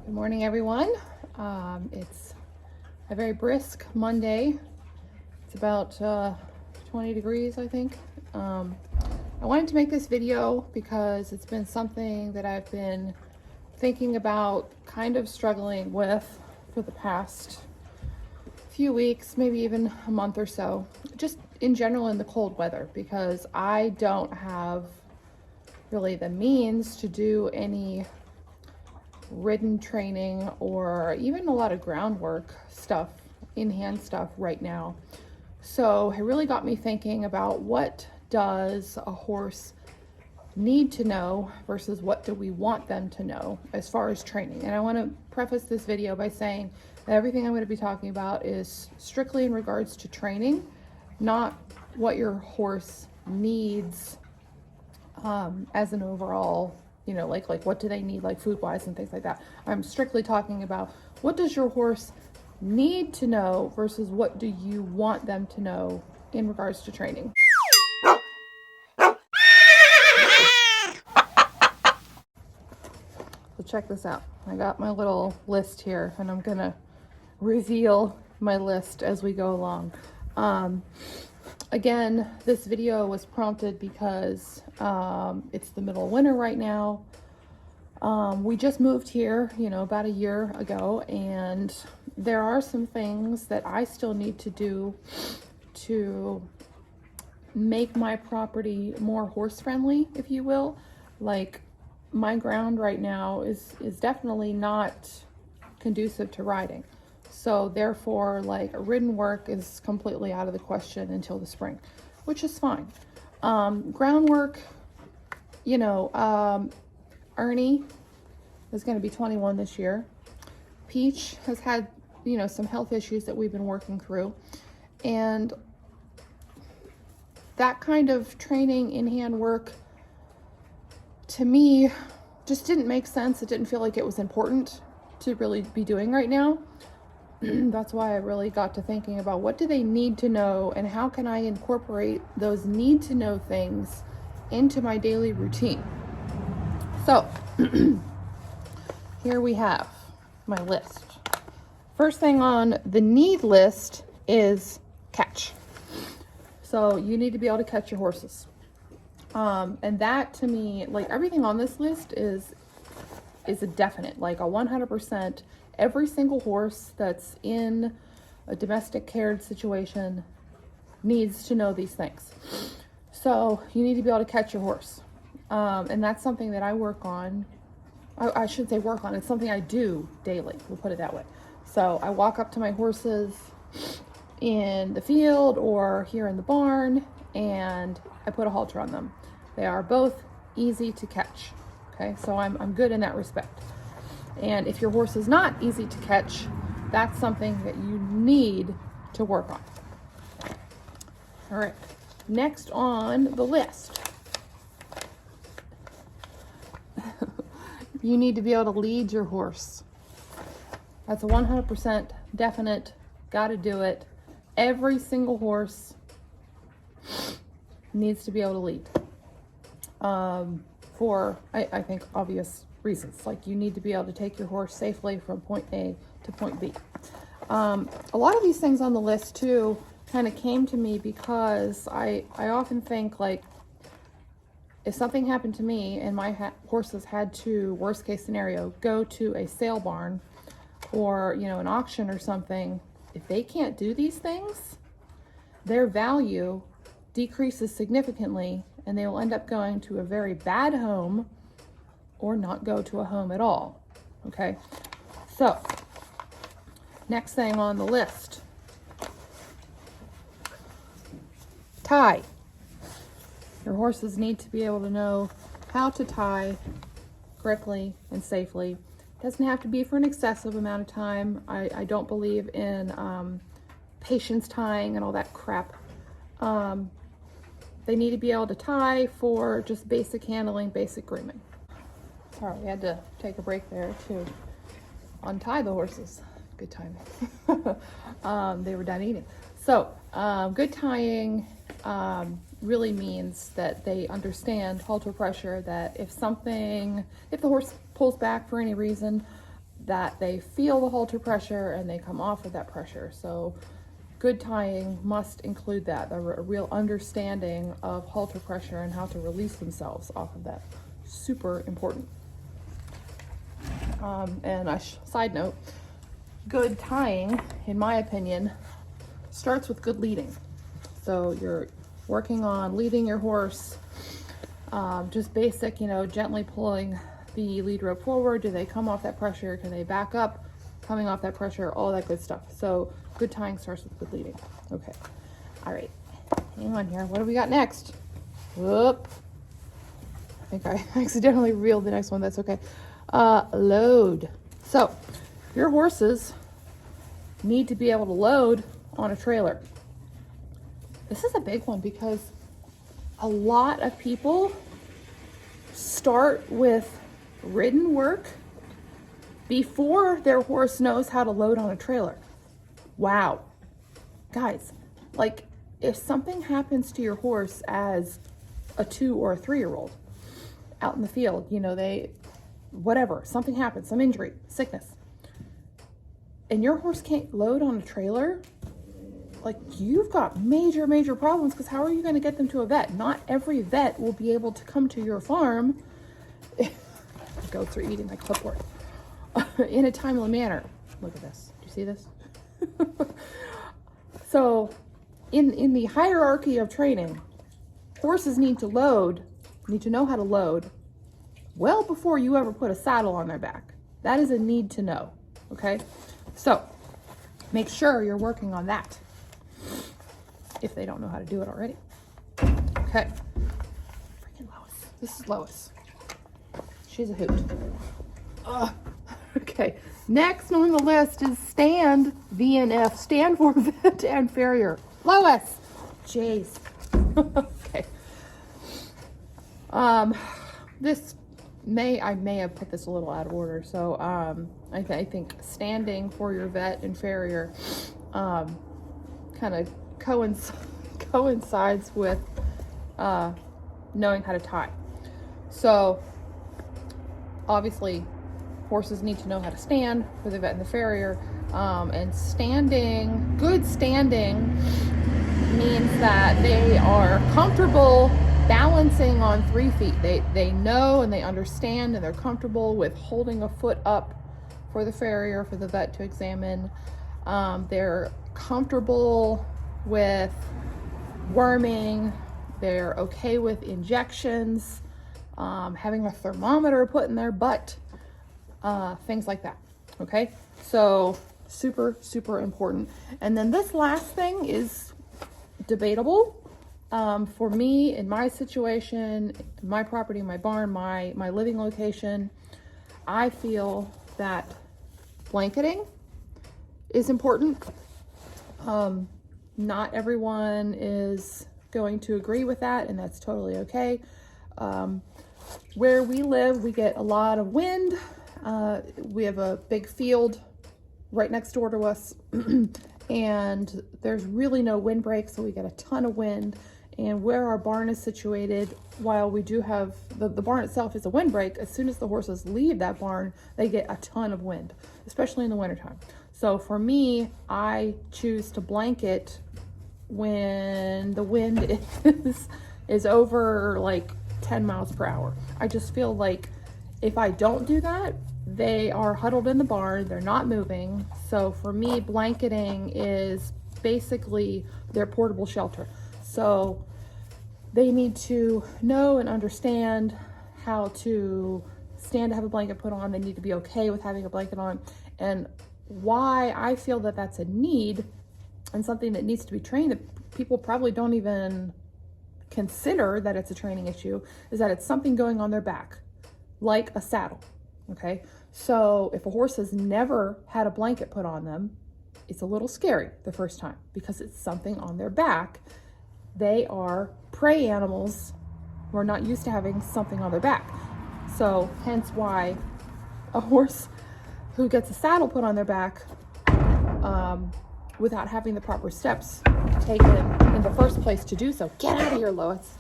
Good morning, everyone. It's a very brisk Monday. It's about 20 degrees, I think. I wanted to make this video because it's been something that I've been thinking about, kind of struggling with for the past few weeks, maybe even a month or so, just in general in the cold weather, because I don't have really the means to do any ridden training or even a lot of groundwork stuff, in-hand stuff right now. So it really got me thinking about, what does a horse need to know versus what do we want them to know as far as training. And I want to preface this video by saying that everything I'm going to be talking about is strictly in regards to training, not what your horse needs as an overall, like what do they need, like food wise and things like that. I'm strictly talking about, what does your horse need to know versus what do you want them to know in regards to training. So check this out. I got my little list here and I'm gonna reveal my list as we go along. Again, this video was prompted because it's the middle of winter right now. We just moved here, about a year ago, and there are some things that I still need to do to make my property more horse friendly, if you will. Like, my ground right now is definitely not conducive to riding. So therefore, like, ridden work is completely out of the question until the spring, which is fine. Groundwork, Ernie is going to be 21 this year. Peach has had, some health issues that we've been working through. And that kind of training, in-hand work, to me, just didn't make sense. It didn't feel like it was important to really be doing right now. That's why I really got to thinking about, what do they need to know and how can I incorporate those need to know things into my daily routine. So here we have my list. First thing on the need list is catch. So you need to be able to catch your horses. And that, to me, like, everything on this list is a definite, like a 100%. Every single horse that's in a domestic cared situation needs to know these things. So you need to be able to catch your horse. And that's something that I work on. I shouldn't say work on, it's something I do daily, we'll put it that way. So I walk up to my horses in the field or here in the barn, and I put a halter on them. They are both easy to catch. Okay, so I'm good in that respect. And if your horse is not easy to catch, that's something that you need to work on. All right, next on the list, you need to be able to lead your horse. That's a 100% definite, got to do it. Every single horse needs to be able to lead. For, I think, obvious reasons. Like, you need to be able to take your horse safely from point A to point B. A lot of these things on the list too kind of came to me because I often think, like, if something happened to me and my horses had to, worst case scenario, go to a sale barn or, an auction or something, if they can't do these things, their value decreases significantly and they will end up going to a very bad home or not go to a home at all. Okay, so next thing on the list, tie. Your horses need to be able to know how to tie correctly and safely. It doesn't have to be for an excessive amount of time. I don't believe in patience tying and all that crap. They need to be able to tie for just basic handling, basic grooming. Sorry, we had to take a break there to untie the horses. Good timing. They were done eating. So good tying really means that they understand halter pressure, that if the horse pulls back for any reason, that they feel the halter pressure and they come off of that pressure. So good tying must include that, a real understanding of halter pressure and how to release themselves off of that. Super important. And side note, good tying, in my opinion, starts with good leading. So you're working on leading your horse, just basic, gently pulling the lead rope forward. Do they come off that pressure? Can they back up coming off that pressure? All that good stuff. So good tying starts with good leading. Okay. All right. Hang on here. What do we got next? Whoop. I think I accidentally reeled the next one. That's okay. Load. So your horses need to be able to load on a trailer. This is a big one because a lot of people start with ridden work before their horse knows how to load on a trailer. Wow. Guys, like if something happens to your horse as a 2 or a 3-year-old out in the field, something happens, some injury, sickness, and your horse can't load on a trailer, like you've got major, major problems, because how are you going to get them to a vet? Not every vet will be able to come to your farm. Goats are eating my clipboard in a timely manner. Look at this. Do you see this? So in the hierarchy of training, horses need to know how to load well before you ever put a saddle on their back. That is a need to know. Okay. So make sure you're working on that if they don't know how to do it already. Okay. Freaking Lois. This is Lois. She's a hoot. Okay. Next on the list is stand, VNF, stand for vet and farrier. Lois. Jeez. Okay. I may have put this a little out of order. So I think standing for your vet and farrier kind of coincides with knowing how to tie. So obviously horses need to know how to stand for the vet and the farrier, and good standing means that they are comfortable balancing on 3 feet. They know and they understand and they're comfortable with holding a foot up for the farrier, for the vet to examine. They're comfortable with worming. They're okay with injections, having a thermometer put in their butt, things like that. Okay, so super, super important. And then this last thing is debatable. For me, in my situation, my property, my barn, my living location, I feel that blanketing is important. Not everyone is going to agree with that, and that's totally okay. Where we live, we get a lot of wind. We have a big field right next door to us, and there's really no windbreak, so we get a ton of wind. And where our barn is situated, while we do have, the barn itself is a windbreak, as soon as the horses leave that barn, they get a ton of wind, especially in the wintertime. So for me, I choose to blanket when the wind is over like 10 miles per hour. I just feel like if I don't do that, they are huddled in the barn, they're not moving. So for me, blanketing is basically their portable shelter. So they need to know and understand how to stand to have a blanket put on. They need to be okay with having a blanket on. And why I feel that that's a need and something that needs to be trained, that people probably don't even consider that it's a training issue, is that it's something going on their back, like a saddle. Okay, so if a horse has never had a blanket put on them, it's a little scary the first time because it's something on their back. They are prey animals who are not used to having something on their back. So hence why a horse who gets a saddle put on their back without having the proper steps taken in the first place to do so, get out of here, Lois,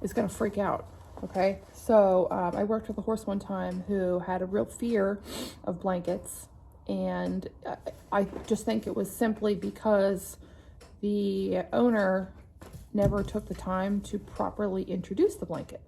is going to freak out. Okay, so I worked with a horse one time who had a real fear of blankets, and I just think it was simply because the owner never took the time to properly introduce the blanket.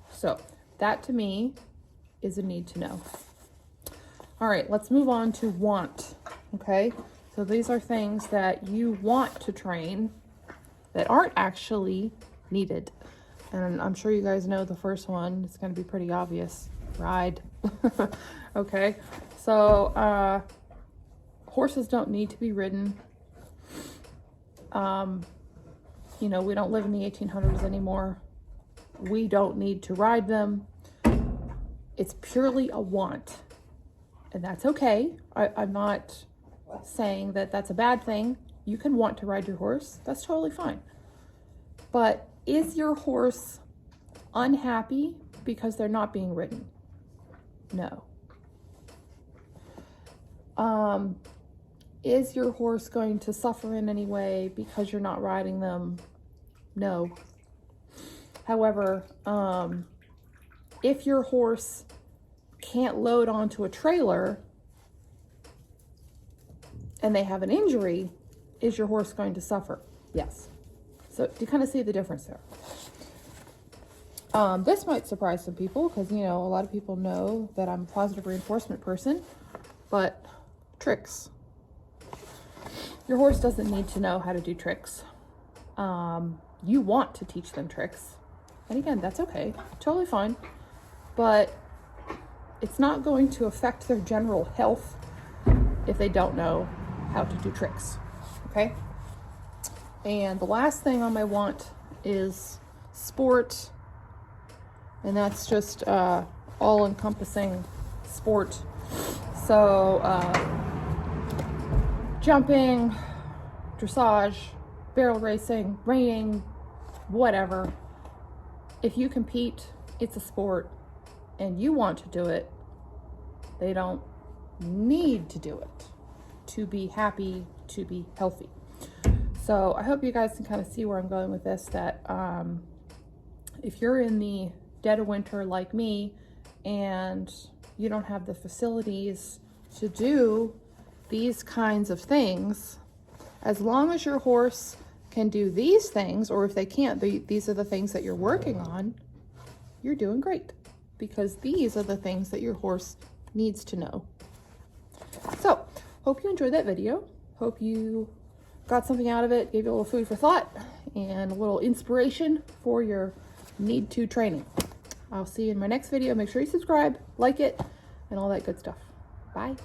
So that to me is a need to know. All right, let's move on to want. Okay, so these are things that you want to train that aren't actually needed. And I'm sure you guys know the first one. It's going to be pretty obvious. Ride. Okay, so horses don't need to be ridden. You know, we don't live in the 1800s anymore. We don't need to ride them. It's purely a want, and that's okay. I'm not saying that that's a bad thing. You can want to ride your horse. That's totally fine. But is your horse unhappy because they're not being ridden? No. Is your horse going to suffer in any way because you're not riding them? No. However, if your horse can't load onto a trailer and they have an injury, is your horse going to suffer? Yes. So you kind of see the difference there. This might surprise some people because, you know, a lot of people know that I'm a positive reinforcement person, but tricks. Your horse doesn't need to know how to do tricks. You want to teach them tricks. And again, that's okay. Totally fine. But it's not going to affect their general health if they don't know how to do tricks. Okay? And the last thing on my want is sport. And that's just all-encompassing sport. So jumping, dressage, barrel racing, reining, whatever. If you compete, it's a sport, and you want to do it. They don't need to do it to be happy, to be healthy. So I hope you guys can kind of see where I'm going with this, that if you're in the dead of winter like me and you don't have the facilities to do these kinds of things, as long as your horse can do these things, or if they can't, these are the things that you're working on, you're doing great, because these are the things that your horse needs to know. So hope you enjoyed that video. Hope you got something out of it, gave you a little food for thought and a little inspiration for your need to training. I'll see you in my next video. Make sure you subscribe, like it, and all that good stuff. Bye.